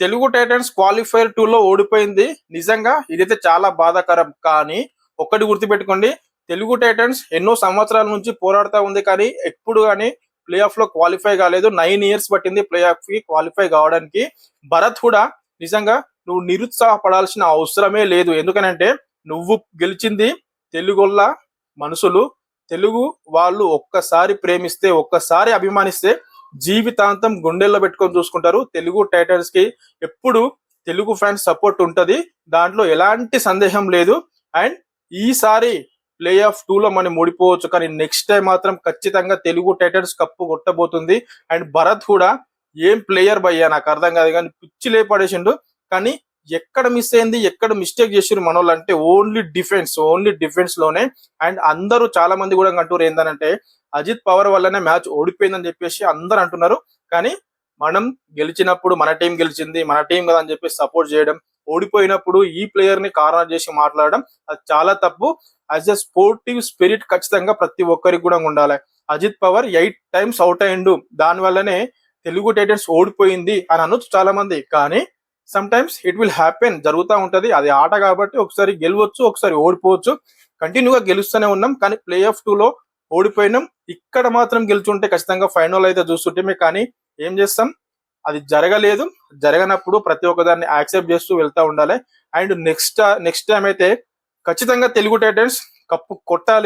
Telugu Titans qualifier 2 లో ఓడిపోయింది. నిజంగా ఇదైతే చాలా బాధాకరం. కానీ ఒక్కటి గుర్తుపెట్టుకోండి, తెలుగు టైటన్స్ ఎన్నో సంవత్సరాల నుంచి పోరాడుతూ ఉంది, కానీ ఎప్పుడు కానీ ప్లే ఆఫ్ లో క్వాలిఫై కాలేదు. 9 ఇయర్స్ పట్టింది ప్లే ఆఫ్ కి క్వాలిఫై కావడానికి. భరత్ కూడా నిజంగా నువ్వు నిరుత్సాహపడాల్సిన అవసరమే లేదు. ఎందుకనంటే నువ్వు గెలిచింది తెలుగొల్ల మనసులు. తెలుగు వాళ్ళు ఒక్కసారి ప్రేమిస్తే, ఒక్కసారి అభిమానిస్తే జీవితాంతం గుండెల్లో పెట్టుకొని చూసుకుంటారు. తెలుగు టైటన్స్ కి ఎప్పుడు తెలుగు ఫ్యాన్స్ సపోర్ట్ ఉంటది, దాంట్లో ఎలాంటి సందేహం లేదు. అండ్ ఈసారి ప్లే ఆఫ్ 2 లో మనం ఓడిపోవచ్చు, కానీ నెక్స్ట్ టైం మాత్రం ఖచ్చితంగా తెలుగు టైటన్స్ కప్పు కొట్టబోతుంది. అండ్ భరత్ కూడా ఏం ప్లేయర్ భయ్యా, నాకు అర్థం కాదు, కానీ పిచ్చి లేపడేసిండు. కానీ ఎక్కడ మిస్ అయింది, ఎక్కడ మిస్టేక్ చేసారు మనోళ్ళు అంటే ఓన్లీ డిఫెన్స్ లోనే. అండ్ అందరూ చాలా మంది కూడా అంటారు ఏంటంటే అజిత్ పవర్ వల్లనే మ్యాచ్ ఓడిపోయిందని చెప్పేసి అందరు అంటున్నారు. కానీ మనం గెలిచినప్పుడు మన టీం గెలిచింది, మన టీం కదా అని చెప్పేసి సపోర్ట్ చేయడం, ఓడిపోయినప్పుడు ఈ ప్లేయర్ ని కార్నర్ చేసి మాట్లాడడం అది చాలా తప్పు. యాజ్ ఎ స్పోర్టివ్ స్పిరిట్ ఖచ్చితంగా ప్రతి ఒక్కరికి కూడా ఉండాలి. అజిత్ పవర్ 8 టైమ్స్ అవుట్ అయిండు, దాని వల్లనే తెలుగు టైటన్స్ ఓడిపోయింది అని అనొచ్చు చాలా మంది. కానీ some times it will happen, జరుగుతూ ఉంటది, అది ఆట కాబట్టి ఒకసారి గెలవచ్చు, ఒకసారి ఓడిపోవచ్చు. కంటిన్యూగా గెలుస్తూనే ఉన్నాం, కానీ ప్లే ఆఫ్ 2 లో ఓడిపోయినాం. ఇక్కడ మాత్రం గెలుచుంటే ఖచ్చితంగా ఫైనల్ అయితే చూస్తుంటే, కానీ ఏం చేస్తాం, అది జరగలేదు. జరగనప్పుడు ప్రతి ఒక్కదాన్ని యాక్సెప్ట్ చేస్తూ వెళ్తూ ఉండాలి. అండ్ నెక్స్ట్ టైం అయితే ఖచ్చితంగా తెలుగు టైటన్స్ కప్పు కొట్టాలి.